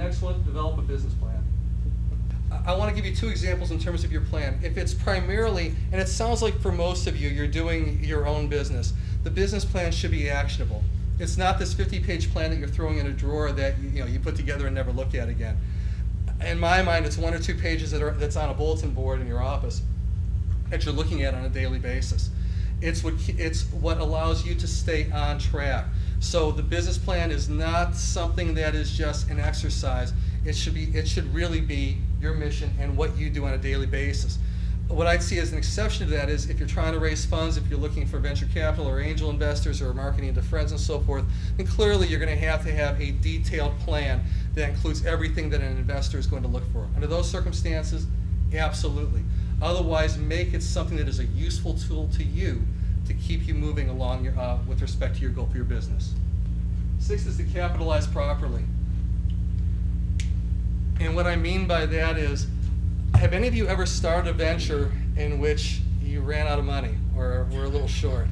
next one, develop a business plan. I want to give you two examples in terms of your plan. If it's primarily, and it sounds like for most of you, you're doing your own business, the business plan should be actionable. It's not this 50-page plan that you're throwing in a drawer that you put together and never look at again. In my mind, it's 1 or 2 pages that's on a bulletin board in your office that you're looking at on a daily basis. It's what allows you to stay on track. So the business plan is not something that is just an exercise. It should really be your mission and what you do on a daily basis. What I'd see as an exception to that is if you're trying to raise funds, if you're looking for venture capital or angel investors or marketing to friends and so forth, then clearly you're going to have a detailed plan that includes everything that an investor is going to look for. Under those circumstances, absolutely. Otherwise, make it something that is a useful tool to you to keep you moving along with respect to your goal for your business. 6 is to capitalize properly. And what I mean by that is, have any of you ever started a venture in which you ran out of money or were a little short?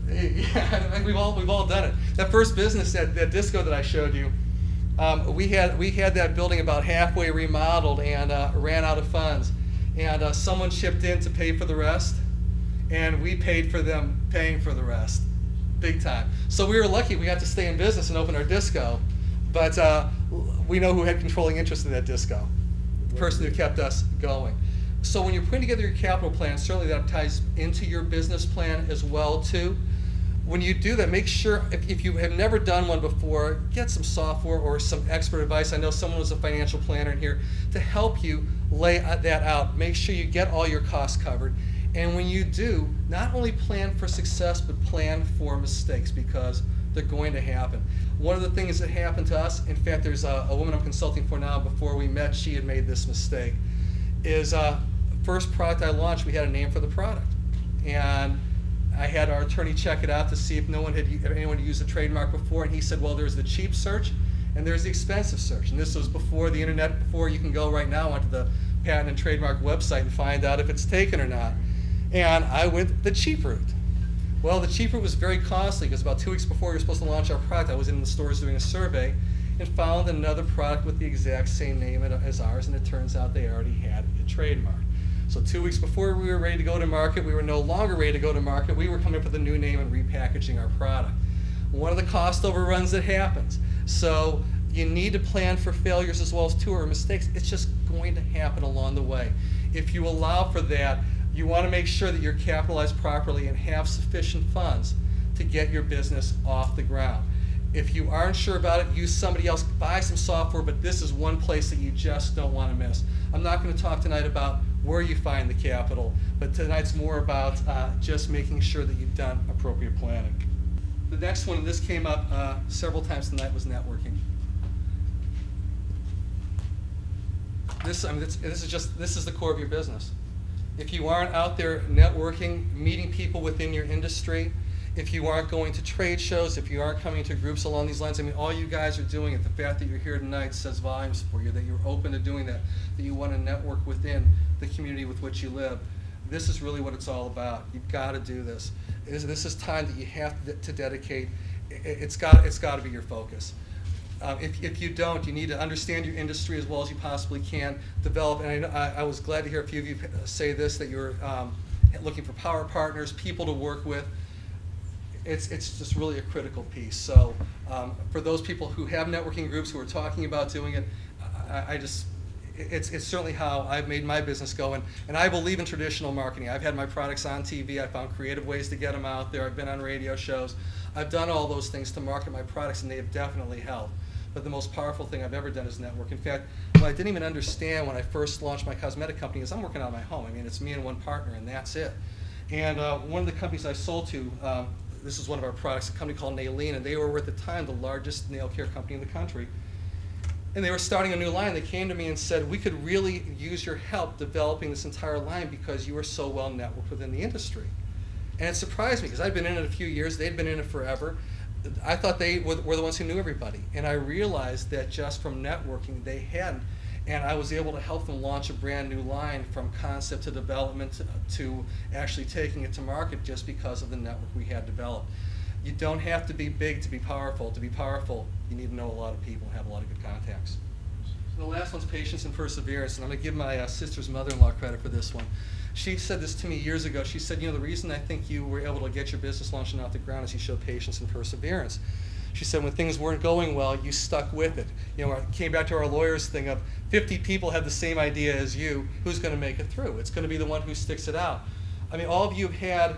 Yeah, we've all done it. That first business, that disco that I showed you, we had that building about halfway remodeled and ran out of funds, and someone chipped in to pay for the rest, and we paid for them paying for the rest, big time. So we were lucky we got to stay in business and open our disco, but we know who had controlling interest in that disco, the person who kept us going. So when you're putting together your capital plan, certainly that ties into your business plan as well too. When you do that, make sure, if you have never done one before, get some software or some expert advice. I know someone was a financial planner in here to help you lay that out. Make sure you get all your costs covered. And when you do, not only plan for success, but plan for mistakes, because they're going to happen. One of the things that happened to us, in fact, there's a woman I'm consulting for now, before we met, she had made this mistake, is first product I launched, we had a name for the product. And I had our attorney check it out to see if anyone had used the trademark before, and he said, well, there's the cheap search and there's the expensive search. And this was before the internet, before you can go right now onto the patent and trademark website and find out if it's taken or not. And I went the cheap route. Well, the cheap route was very costly, because about 2 weeks before we were supposed to launch our product, I was in the stores doing a survey and found another product with the exact same name as ours, and it turns out they already had a trademark. So 2 weeks before we were ready to go to market, we were no longer ready to go to market. We were coming up with a new name and repackaging our product. One of the cost overruns that happens. So you need to plan for failures as well as or mistakes. It's just going to happen along the way. If you allow for that, you want to make sure that you're capitalized properly and have sufficient funds to get your business off the ground. If you aren't sure about it, use somebody else, buy some software, but this is one place that you just don't want to miss. I'm not going to talk tonight about where you find the capital, but tonight's more about just making sure that you've done appropriate planning. The next one, and this came up several times tonight, was networking. This is the core of your business. If you aren't out there networking, meeting people within your industry, if you aren't going to trade shows, if you aren't coming to groups along these lines, I mean, all you guys are doing it. The fact that you're here tonight says volumes for you, that you're open to doing that you want to network within the community with which you live. This is really what it's all about. You've got to do this. This is time that you have to dedicate. It's got to be your focus. If you don't, you need to understand your industry as well as you possibly can, develop, and I was glad to hear a few of you say this, that you're looking for power partners, people to work with. It's just really a critical piece. So for those people who have networking groups who are talking about doing it, it's certainly how I've made my business go. And I believe in traditional marketing. I've had my products on TV. I found creative ways to get them out there. I've been on radio shows. I've done all those things to market my products, and they have definitely helped. But the most powerful thing I've ever done is network. In fact, what I didn't even understand when I first launched my cosmetic company is I'm working out of my home. I mean, it's me and one partner, and that's it. And one of the companies I sold to, this is one of our products, a company called Levin, and they were at the time the largest nail care company in the country. And they were starting a new line. They came to me and said, we could really use your help developing this entire line because you are so well networked within the industry. And it surprised me, because I'd been in it a few years, they'd been in it forever. I thought they were the ones who knew everybody. And I realized that just from networking, they hadn't. And I was able to help them launch a brand new line from concept to development to actually taking it to market just because of the network we had developed. You don't have to be big to be powerful. To be powerful, you need to know a lot of people and have a lot of good contacts. So the last one's patience and perseverance, and I'm going to give my sister's mother-in-law credit for this one. She said this to me years ago. She said, the reason I think you were able to get your business launching off the ground is you showed patience and perseverance. She said when things weren't going well, you stuck with it. It came back to our lawyers thing of 50 people have the same idea as you. Who's going to make it through? It's going to be the one who sticks it out. I mean, all of you have had,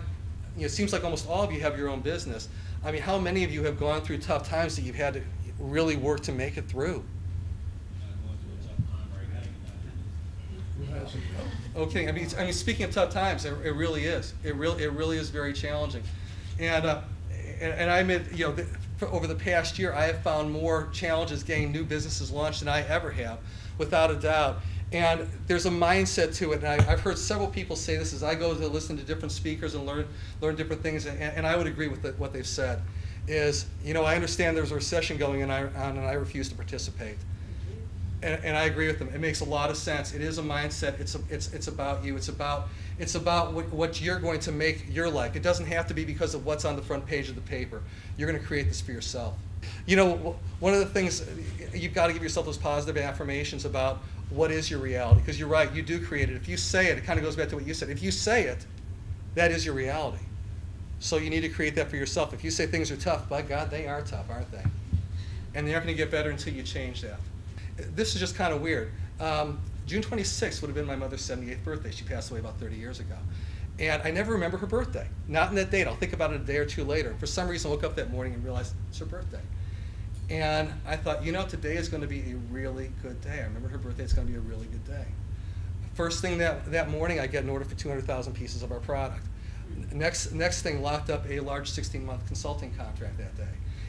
it seems like almost all of you have your own business. I mean, how many of you have gone through tough times that you've had to really work to make it through? Okay, I mean, speaking of tough times, it really is. It really is very challenging, and I admit, over the past year, I have found more challenges getting new businesses launched than I ever have, without a doubt. And there's a mindset to it, and I've heard several people say this as I go to listen to different speakers and learn different things, and I would agree with what they've said. Is I understand there's a recession going on, and I refuse to participate. And I agree with them. It makes a lot of sense. It is a mindset. It's about you. It's about what you're going to make your life. It doesn't have to be because of what's on the front page of the paper. You're going to create this for yourself. One of the things, you've got to give yourself those positive affirmations about what is your reality. Because you're right, you do create it. If you say it, it kind of goes back to what you said. If you say it, that is your reality. So you need to create that for yourself. If you say things are tough, by God, they are tough, aren't they? And they aren't going to get better until you change that. This is just kind of weird. June 26th would have been my mother's 78th birthday. She passed away about 30 years ago. And I never remember her birthday. Not in that date. I'll think about it a day or two later. For some reason, I woke up that morning and realized it's her birthday. And I thought, today is going to be a really good day. I remember her birthday. It's going to be a really good day. First thing that morning, I get an order for 200,000 pieces of our product. Next thing, locked up a large 16-month consulting contract that day.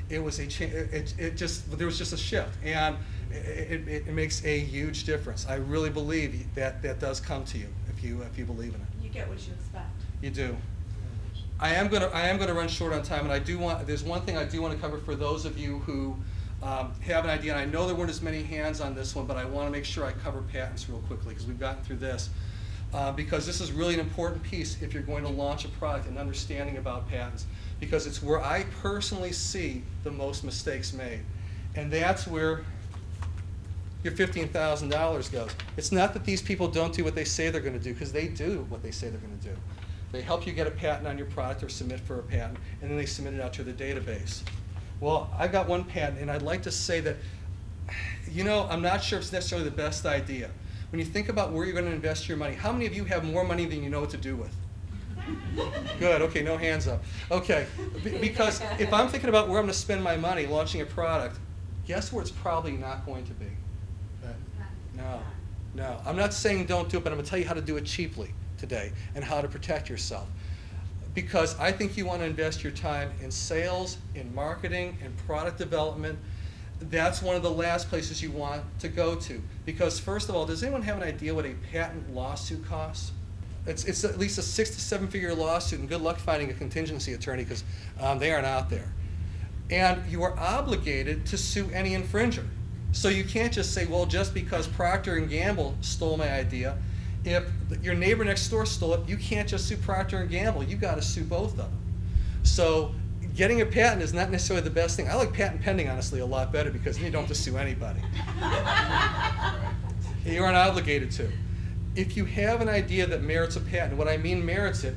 It was there was just a shift, and it makes a huge difference. I really believe that does come to you if you believe in it. You get what you expect. You do. I am gonna run short on time, and there's one thing I do want to cover for those of you who have an idea. And I know there weren't as many hands on this one, but I want to make sure I cover patents real quickly because we've gotten through this. Because this is really an important piece if you're going to launch a product and understanding about patents, because it's where I personally see the most mistakes made. And that's where your $15,000 goes. It's not that these people don't do what they say they're going to do, because they do what they say they're going to do. They help you get a patent on your product or submit for a patent, and then they submit it out to the database. Well, I've got one patent, and I'd like to say that, I'm not sure if it's necessarily the best idea. When you think about where you're going to invest your money, how many of you have more money than you know what to do with? Good, okay, no hands up. Okay, because if I'm thinking about where I'm going to spend my money launching a product, guess where it's probably not going to be? No. I'm not saying don't do it, but I'm going to tell you how to do it cheaply today and how to protect yourself. Because I think you want to invest your time in sales, in marketing, in product development. That's one of the last places you want to go to. Because first of all, does anyone have an idea what a patent lawsuit costs? It's at least a 6 to 7 figure lawsuit, and good luck finding a contingency attorney because they aren't out there. And you are obligated to sue any infringer. So you can't just say, well, just because Procter & Gamble stole my idea, if your neighbor next door stole it, you can't just sue Procter & Gamble. You've got to sue both of them. So getting a patent is not necessarily the best thing. I like patent pending, honestly, a lot better because then you don't have to sue anybody. You aren't obligated to. If you have an idea that merits a patent, what I mean merits it,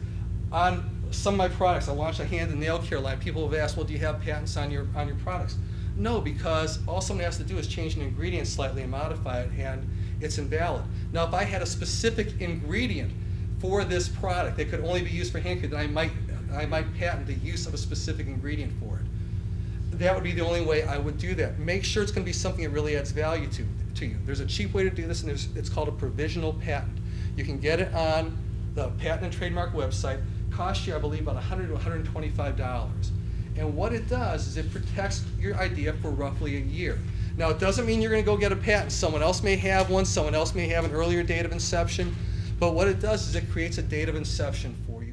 on some of my products, I launched a hand and nail care line. People have asked, well, do you have patents on your products? No, because all someone has to do is change an ingredient slightly and modify it, and it's invalid. Now, if I had a specific ingredient for this product that could only be used for hand care, then I might patent the use of a specific ingredient for it. That would be the only way I would do that. Make sure it's going to be something that really adds value to you. There's a cheap way to do this, and it's called a provisional patent. You can get it on the Patent and Trademark website. Costs you, I believe, about $100 to $125. And what it does is it protects your idea for roughly a year. Now, it doesn't mean you're going to go get a patent. Someone else may have one. Someone else may have an earlier date of inception. But what it does is it creates a date of inception for you.